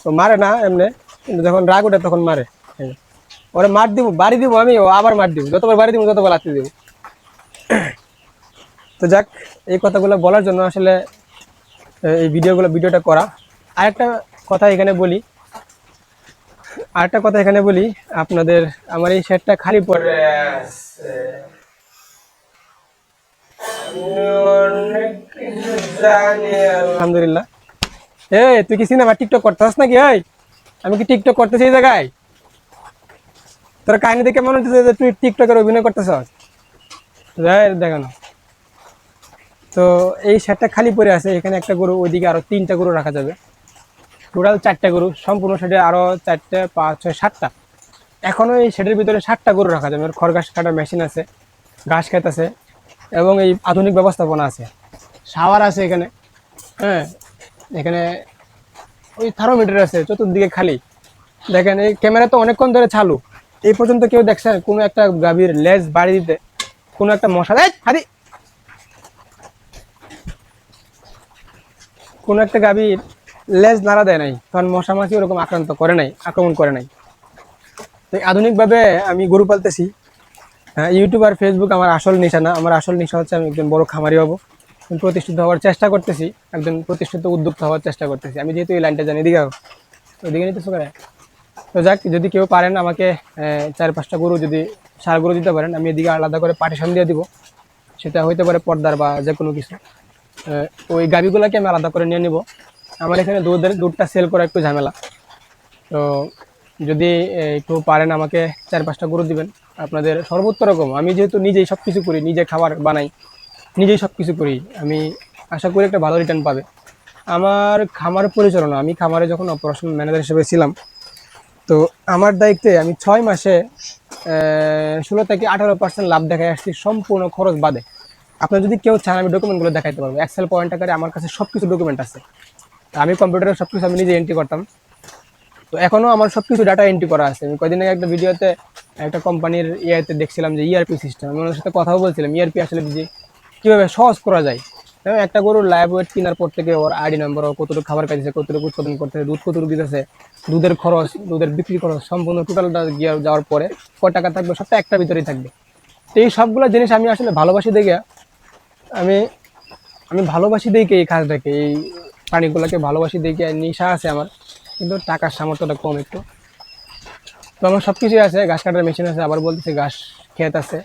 তো মারে না এমনি, কিন্তু যখন রাগ ওঠে তখন মারে। ওরে মার দিব, বাড়ি দিব আমি, ও আবার মার দিব, যতবার বাড়ি দিব ততবার লাত্তি দিব। তো যাক, এই কথাগুলো বলার জন্য আসলে এই ভিডিওটা করা। আরেকটা কথা এখানে বলি, আপনাদের, আমার এই শেডটা খালি পড়ে আছে। আলহামদুলিল্লাহ। এই তুই কি সিনেমা টিকটক করতেছ নাকি? এই আমি কি টিকটক করতেছি এই জায়গায়? তোর কাহিনী দেখে মনে হচ্ছে যে তুই টিকটকের অভিনয় করতেছ, দেখানো। তো এই শেডটা খালি পড়ে আছে, এখানে একটা গরু, ওইদিকে আরো 3টা গরু রাখা যাবে, টোটাল 4টা গরু। সম্পূর্ণ শেডে আরো 4টে 5 6 7টা, এখনো এই শেডের ভিতরে 7টা গরু রাখা যাবে। খড় ঘাস কাটার মেশিন আছে, ঘাস খেতেছে, এবং এই আধুনিক ব্যবস্থাপনা আছে, শাওয়ার আছে এখানে। হ্যাঁ, এখানে ওই থার্মোমিটার আছে চতুর্দিকে খালি। দেখেন এই ক্যামেরা তো অনেকক্ষণ ধরে চালু, এই পর্যন্ত কেউ দেখছেন কোনো একটা গাভীর লেজ বাড়ি দিতে, কোনো একটা মশা হাদি, কোনো একটা গাভীর লেজ নাড়া দেয় নাই, কারণ মশা মাছি ওরকম আক্রমণ করে নাই। তো আধুনিকভাবে আমি গরু পালতেছি। ইউটিউব আর ফেসবুক আমার আসল নেশা না, আমার আসল নেশা হচ্ছে আমি একজন বড় খামারি হব, প্রতিষ্ঠিত হওয়ার চেষ্টা করতেছি, একজন প্রতিষ্ঠিত উদ্যোক্তা হওয়ার চেষ্টা করতেছি। আমি যেহেতু এই লাইনটা জানি, দিকে ওইদিকে নিতে করে। তো যাক, যদি কেউ পারেন আমাকে 4-5টা গরু, যদি সার গরু দিতে পারেন, আমি এদিকে আলাদা করে পার্টিশন দিয়ে দিব। সেটা হইতে পারে পর্দার বা যে কোনো কিছু। ওই গাভিগুলোকে আমি আলাদা করে নিয়ে নিব। আমার এখানে দুধটা সেল করা একটু ঝামেলা, তো যদি একটু পারেন আমাকে 4-5টা গরু দিবেন, আপনাদের সর্বোত্তর রকম। আমি যেহেতু নিজেই সব কিছু করি, নিজে খাবার বানাই, নিজেই সব কিছু করি, আমি আশা করি একটা ভালো রিটার্ন পাবে। আমার খামার পরিচালনা, আমি খামারে যখন অপারেশন ম্যানেজার হিসেবে ছিলাম, তো আমার দায়িত্বে আমি 6 মাসে 16 থেকে 18% লাভ দেখায় আসছি, সম্পূর্ণ খরচ বাদে। আপনার যদি কেউ চান আমি ডকুমেন্টগুলো দেখাইতে পারবো, এক্সেল পয়েন্ট আকারে আমার কাছে সব কিছু ডকুমেন্ট আছে। আমি কম্পিউটারে সব কিছু আমি নিজে এন্ট্রি করতাম। তো এখনও আমার সব কিছু ডাটা এন্ট্রি করা আছে। আমি কয়দিন আগে একটা ভিডিওতে একটা কোম্পানির ইয়েতে দেখছিলাম যে ইআরপি সিস্টেম, আমি ওনার সাথে কথাও বলছিলাম ইআরপি আসলে যে কীভাবে সহজ করা যায়। একটা গরুর লাইভ ওয়েট কেনার পর থেকে ওর আইডি নম্বর, ও কতটুকু খাবার খাইতেছে, কতটুকু উৎপাদন করতেছে, দুধ কতটুকু দিতেছে, দুধের খরচ, দুধের বিক্রি খরচ, সম্পূর্ণ টোটালটা গিয়ে যাওয়ার পরে কয় টাকা থাকবে সবটা একটা ভিতরেই থাকবে। তো এই সবগুলো জিনিস আমি আসলে ভালোবাসি দেখে আমি আমি ভালোবাসি দেখে এই কাজটাকে, এই প্রাণীগুলোকে ভালোবাসি দেখে নেশা আছে আমার, কিন্তু টাকার সামর্থ্যটা কম একটু। তো আমার সব কিছুই আছে, ঘাস কাটার মেশিন আছে, আবার বলতেছে ঘাস ক্ষেত আছে,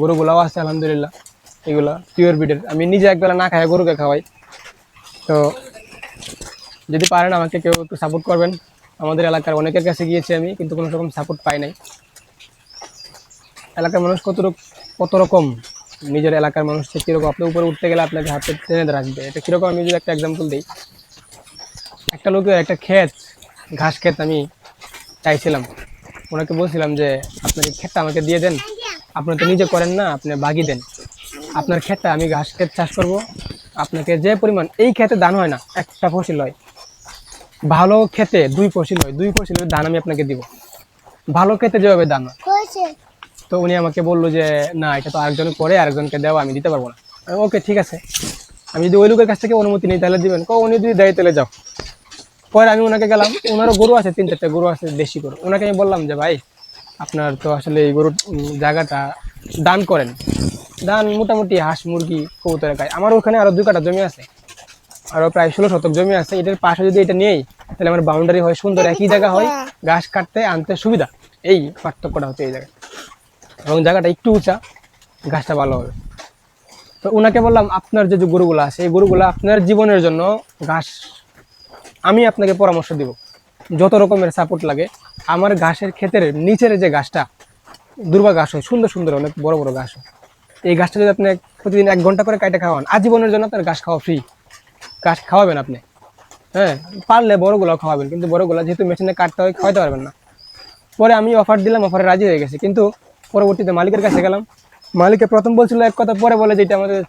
গরুগুলাও আছে আলহামদুলিল্লাহ। এগুলা পিওর ব্রিডের, আমি নিজে একবেলা না খাই গরুকে খাওয়াই। তো যদি পারেন আমাকে কেউ একটু সাপোর্ট করবেন। আমাদের এলাকার অনেকের কাছে গিয়েছি আমি, কিন্তু কোনো রকম সাপোর্ট পাই নাই। এলাকার মানুষ কত রকম, নিজের এলাকার মানুষ কীরকম, আপনি উপরে উঠতে গেলে আপনাকে হাতে টেনে রাখবে। এটা কীরকম, আমি যদি একটা এক্সাম্পল দিই, একটা লোকের একটা ক্ষেত, ঘাস ক্ষেত আমি চাইছিলাম, ওনাকে বলছিলাম যে আপনার এই ক্ষেতটা আমাকে দিয়ে দেন, আপনি তো নিজে করেন না, আপনি বাগি দেন, আপনার ক্ষেতটা আমি ঘাস ক্ষেত চাষ করব, আপনাকে যে পরিমাণ, এই ক্ষেতে ধান হয় না, একটা ফসল হয়, ভালো ক্ষেতে 2 ফসল হয়, 2 ফসলের ধান আমি আপনাকে দিব, ভালো ক্ষেতে যেভাবে ধান হয়। তো উনি আমাকে বললো যে না, এটা তো আরেকজন করে, আরেকজনকে দেওয়া, আমি দিতে পারবো না। ওকে ঠিক আছে, আমি যদি ওই লোকের কাছ থেকে অনুমতি নিই তাহলে দিবেন, উনি যদি দেয় তাহলে যাও। পরে আমি ওনাকে গেলাম, ওনারও গরু আছে, 3-4টা গরু আছে, দেশি গরু। ওনাকে আমি বললাম যে ভাই, আপনার তো আসলে এই গরুর জায়গাটা দান করেন, দান মোটামুটি হাঁস মুরগি কবুতরে খায়। আমার ওখানে আরও 2 কাঠা জমি আছে, আরও প্রায় 16 শতক জমি আছে। এটার পাশে যদি এটা নেই তাহলে আমার বাউন্ডারি হয় সুন্দর, একই জায়গা হয়, ঘাস কাটতে আনতে সুবিধা। এই পার্থক্যটা হচ্ছে এই জায়গায়, এবং জায়গাটা একটু উঁচা, ঘাসটা ভালো হবে। তো ওনাকে বললাম আপনার যে গরুগুলো আছে, এই গরুগুলো আপনার জীবনের জন্য ঘাস, আমি আপনাকে পরামর্শ দিব, যত রকমের সাপোর্ট লাগে। আমার ঘাসের ক্ষেতের নিচের যে ঘাসটা দুর্বা ঘাস হয়, সুন্দর সুন্দর অনেক বড় বড় ঘাস হয়, এই ঘাসটা যদি আপনি প্রতিদিন 1 ঘন্টা করে কাটে খাওয়ান, আজীবনের জন্য আপনার ঘাস খাওয়া ফ্রি। ঘাস খাওয়াবেন আপনি, হ্যাঁ, পারলে বড়গুলো খাওয়াবেন, কিন্তু বড়গুলো যেহেতু মেশিনে কাটতে হয় খাওয়াতে পারবেন না। পরে আমি অফার দিলাম, অফারে রাজি হয়ে গেছে, কিন্তু পরবর্তীতে মালিকের কাছে গেলাম, মালিকে প্রথম বলছিল এক কথা, পরে বলে যে এটা আমাদের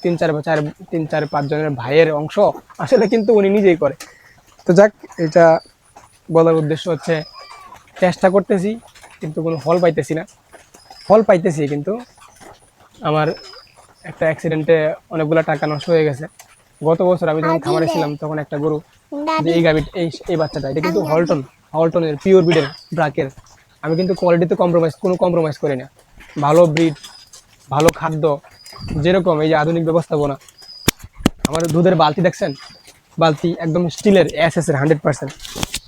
3-4 5 জনের ভাইয়ের অংশ, আসলে কিন্তু উনি নিজেই করে। তো যাক, এটা বলার উদ্দেশ্য হচ্ছে চেষ্টা করতেছি কিন্তু কোনো ফল পাইতেছি না। ফল পাইতেছি কিন্তু আমার একটা অ্যাক্সিডেন্টে অনেকগুলো টাকা নষ্ট হয়ে গেছে। গত বছর আমি যখন খামারে ছিলাম তখন একটা গরু, যে এই গাভীর এই বাচ্চাটা, এটা কিন্তু হলটনের পিওর ব্রিডের ব্রাকের। আমি কিন্তু কোয়ালিটিতে কোনো কম্প্রোমাইজ করি না, ভালো ব্রিড, ভালো খাদ্য, যেরকম এই যে আধুনিক ব্যবস্থাপনা। আমার দুধের বালতি দেখছেন, বালতি একদম স্টিলের, এসএস এর 100%।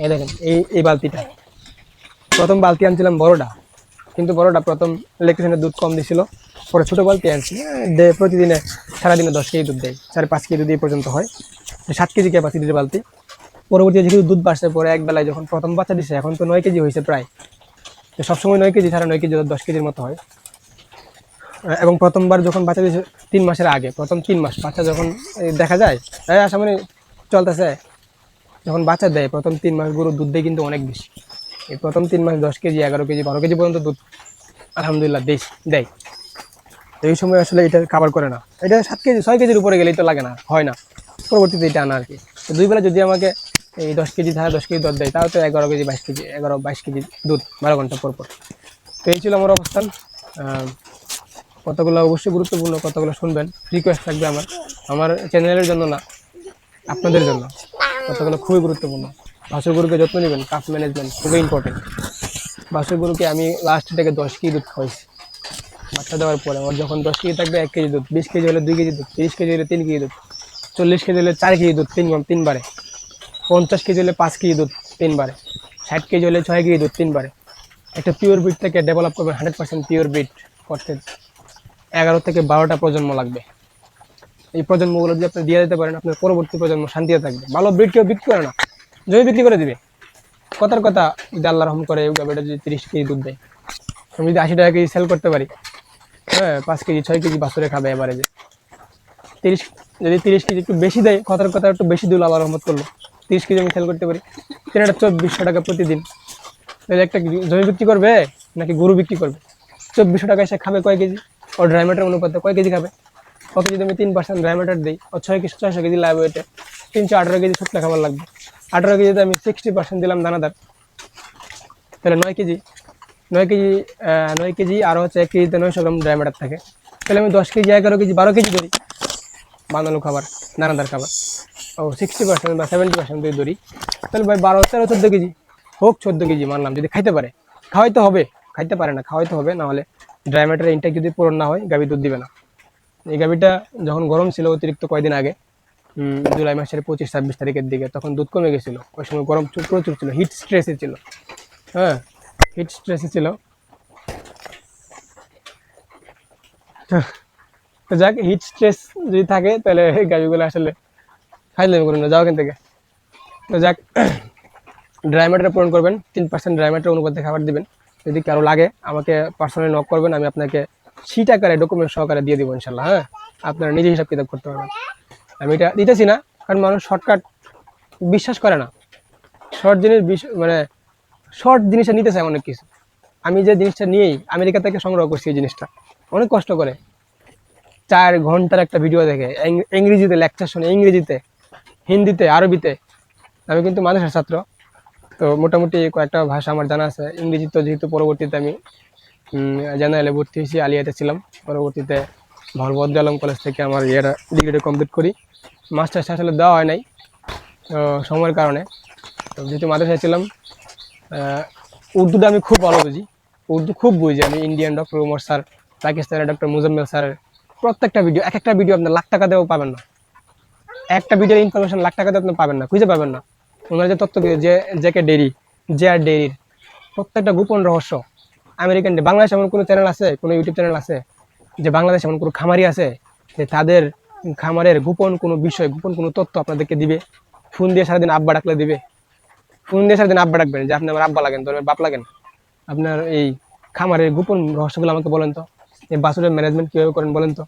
এই দেখেন, এই বালতিটা প্রথম বালতি আনছিলাম বড়টা, কিন্তু বড়টা প্রথম ইলেকট্রিশিয়ানের দুধ কম দিছিল, পরে ছোটো বালতি আনছি, প্রতিদিনে সারাদিনে 10 কেজি দুধ দেয়, 4.5 কেজি দুধ এই পর্যন্ত হয়, 7 কেজি ক্যাপাসিটির বালতি। পরবর্তীতে যেহেতু দুধ বাড়ছে, পরে এক বেলায় যখন প্রথম বাচ্চা দিছে, এখন তো 9 কেজি হয়েছে প্রায়, সবসময় 9 কেজি ছাড়া 9 কেজি 10 কেজির মতো হয়। এবং প্রথমবার যখন বাচ্চা দিয়েছে 3 মাসের আগে, প্রথম 3 মাস বাচ্চা যখন দেখা যায়, সামনে চলতেছে, যখন বাচ্চা দেয় প্রথম 3 মাস গরুর দুধ দেয় কিন্তু অনেক বেশি। এই প্রথম 3 মাস 10 কেজি 11 কেজি 12 কেজি পর্যন্ত দুধ আলহামদুলিল্লাহ দেয়। এই সময় আসলে এটা খাবার করে না, এটা 7 কেজি 6 কেজির উপরে গেলেই তো লাগে না, হয় না, পরবর্তীতে এটা আনা আর কি। তো 2 বেলা যদি আমাকে এই 10 কেজি ছাড়া 10 কেজি দুধ দেয়, তাও তো 11 কেজি 22 কেজি 11-22 কেজি দুধ 12 ঘন্টা পর পর। তো এই ছিল আমার অবস্থান। কতগুলো অবশ্যই গুরুত্বপূর্ণ, কতগুলো শুনবেন, রিকোয়েস্ট থাকবে আমার চ্যানেলের জন্য না, আপনাদের জন্য কতগুলো খুবই গুরুত্বপূর্ণ। বাছুর গরুকে যত্ন নেবেন, কাফ ম্যানেজমেন্ট খুবই ইম্পর্টেন্ট। বাছুর গরুকে আমি লাস্ট থেকে 10 কেজি দুধ খাওয়াইছি বাচ্চা দেওয়ার পরে। ওর যখন 10 কেজি থাকবে 1 কেজি দুধ, 20 কেজি হলে 2 কেজি দুধ, 30 কেজি হলে 3 কেজি দুধ, 40 কেজি হলে 4 কেজি দুধ 3বারে, 50 কেজি হলে 5 কেজি দুধ 3বারে, 60 কেজি হলে 6 কেজি দুধ 3বারে। একটা পিওর ব্রিড থেকে ডেভেলপ করবে 100% পিওর ব্রিড করতে 11 থেকে 12টা প্রজন্ম লাগবে। এই প্রজন্মগুলো যদি আপনি দিয়ে দিতে পারেন, আপনার পরবর্তী প্রজন্ম শান্তিতে থাকবে। ভালো ব্রিড কেউ বিক্রি করে না, জমি বিক্রি করে দিবে, কথার কথা, যদি আল্লাহ রহম করে গাভিটা যদি 30 কেজি দুধ দেয়, আমি যদি 80 টাকা কেজি সেল করতে পারি, হ্যাঁ 5 কেজি 6 কেজি বাছুরে খাবে এবারে, 30, যদি 30 কেজি একটু বেশি দেয়, কথার কথা একটু বেশি দিল আল্লাহ রহমত করলো, 30 কেজি আমি সেল করতে পারি, তাহলে এটা 2400 টাকা প্রতিদিন। তাহলে একটা জমি বিক্রি করবে নাকি গরু বিক্রি করবে? 2400 টাকায় সে খাবে কয় কেজি? ওর ড্রাই ম্যাটার অনুপাতে কয় কেজি খাবে? কত যদি আমি 3% ড্রাই ম্যাটার দিই, ও 600 কেজি লাভ, ওইটা 318 কেজি শুকনা খাবার লাগবে। 18 কেজিতে আমি 60% দিলাম দানাদার, তাহলে 9 কেজি, 9 কেজি, 9 কেজি আর হচ্ছে 1 কেজিতে 900 গ্রাম ড্রাই ম্যাটার থাকে। তাহলে আমি 10 কেজি, 11 কেজি, 12 কেজি ধরি বানানো খাবার, দানাদার খাবার, ও 60% বা 70% যদি ধরি, তাহলে ভাই 12, 13, 14 কেজি হোক, 14 কেজি মানলাম, যদি খাইতে পারে। খাওয়াইতে হবে, খাইতে পারে না, খাওয়াইতে হবে, না হলে ড্রাই ম্যাটার ইনটেক যদি পূরণ না হয় গাভী দুধ দিবে না। এই গাভীটা যখন গরম ছিল অতিরিক্ত কয়দিন আগে, জুলাই মাসের 25-26 তারিখের দিকে, তখন দুধ কমে গেছিল, ওই সময় গরম প্রচুর ছিল, হিট স্ট্রেসে ছিল, হ্যাঁ হিট স্ট্রেসে ছিল। তো যাক, হিট স্ট্রেস যদি থাকে তাহলে এই গাভীগুলো আসলে খাইলে করুন না, যাও এখান থেকে। তো যাক, ড্রাই ম্যাটার পূরণ করবেন, 3% ড্রাই ম্যাটার অনুপাতে খাবার দিবেন। যদি কারো লাগে আমাকে পার্সোনালি নক করবেন, আমি আপনাকে শিট আকারে ডকুমেন্ট সহকারে দিয়ে দিব ইনশাল্লাহ। হ্যাঁ, আপনারা নিজে হিসাব কিতাব করতে পারবেন। আমি এটা দিতেছি না কারণ মানুষ শর্টকাট বিশ্বাস করে না, শর্ট জিনিস মানে শর্ট জিনিসটা নিতে চায় অনেক কিছু। আমি যে জিনিসটা নিয়েই আমেরিকা থেকে সংগ্রহ করছি, এই জিনিসটা অনেক কষ্ট করে 4 ঘন্টার একটা ভিডিও দেখে, ইংরেজিতে লেকচার শুনে, ইংরেজিতে, হিন্দিতে, আরবিতে। আমি কিন্তু মানুষের ছাত্র, তো মোটামুটি কয়েকটা ভাষা আমার জানা আছে। ইংরেজি তো যেহেতু পরবর্তীতে আমি জেনারেলে ভর্তি হয়েছি, আলিয়াতে ছিলাম, পরবর্তীতে ভরবদ্দ আলম কলেজ থেকে আমার ডিগ্রিটা কমপ্লিট করি। মাস্টার্স আসলে দেওয়া হয় নাই তো সময়ের কারণে। তো যেহেতু মাদ্রাসায় ছিলাম, উর্দুটা আমি খুব ভালো বুঝি, উর্দু খুব বুঝি আমি। ইন্ডিয়ান ডক্টর উমর স্যার, পাকিস্তানের ডক্টর মুজাম্মেল স্যারের প্রত্যেকটা ভিডিও, এক একটা ভিডিও আপনার লাখ টাকা দেওয়া পাবেন না, একটা ভিডিওর ইনফরমেশন লাখ টাকা দিয়ে আপনি পাবেন না, খুঁজে পাবেন না। ওনার যে তথ্য দিয়ে, জেকে ডেরি, জে আর ডেরির প্রত্যেকটা গোপন রহস্য, আমেরিকান, বাংলাদেশে এমন কোনো চ্যানেল আছে, কোনো ইউটিউব চ্যানেল আছে যে বাংলাদেশে এমন কোনো খামারি আছে যে তাদের খামারের গোপন কোনো বিষয়, গোপন কোনো তথ্য আপনাদেরকে দিবে? ফোন দিয়ে সারাদিন আব্বা ডাকলে দিবে? ফোন দিয়ে সারাদিন আব্বা ডাকবেন যে আপনি আমার আব্বা লাগেন, তোর বাপ লাগেন, আপনার এই খামারের গোপন রহস্যগুলো আমাকে বলেন তো, এই বাছুরের ম্যানেজমেন্ট কীভাবে করেন বলেন তো।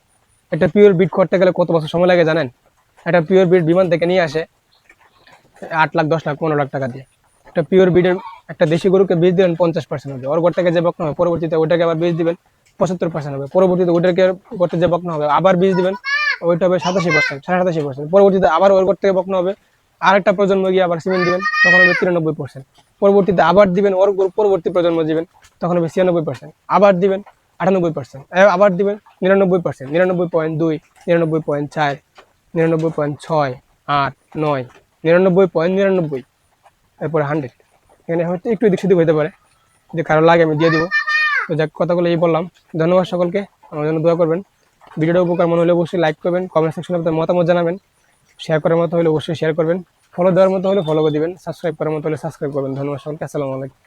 একটা পিওর বিট করতে গেলে কত বছর সময় লাগে জানেন? একটা পিওর বিট বিমান থেকে নিয়ে আসে 8 লাখ, 10 লাখ, 15 লাখ টাকা দিয়ে। একটা পিওর বিডের, একটা দেশি গরুকে বীজ দিলেন 50% হবে, ওর ঘর থেকে যে বকনা হবে পরবর্তীতে ওইটাকে আবার বীজ দিবেন 75% হবে, পরবর্তীতে ওইটাকে করতে যে বকনা হবে আবার বীজ দিবেন, ওইটা হবে 87%, 87%, পরবর্তীতে আবার ওর ঘর থেকে বকনা হবে, আরেকটা প্রজন্ম গিয়ে আবার সিমেন্ট দিবেন, তখন হবে 93%, পরবর্তীতে আবার দিবেন ওর পরবর্তী প্রজন্ম দিবেন, তখন হবে 96%, আবার দিবেন 98%, আবার দিবেন 99%, 99.2, 99.4, 99.6, 8, 9, 99.99, এরপরে 100। এখানে হয়তো একটু এদিক সেদিক হতে পারে, যদি কারো লাগে আমি দিয়ে দিব। তো যাক, কথাগুলো এই বললাম। ধন্যবাদ সকলকে, আমার জন্য দোয়া করবেন। ভিডিওটা উপকার মনে হলে অবশ্যই লাইক করবেন, কমেন্ট সেকশনে আপনার মতামত জানাবেন, শেয়ার করার মতো হলে অবশ্যই শেয়ার করবেন, ফলো দেওয়ার মতো হলে ফলো করে দিবেন, সাবস্ক্রাইব করার মতো হলে সাবস্ক্রাইব করবেন। ধন্যবাদ সকলকে, আসসালামু আলাইকুম।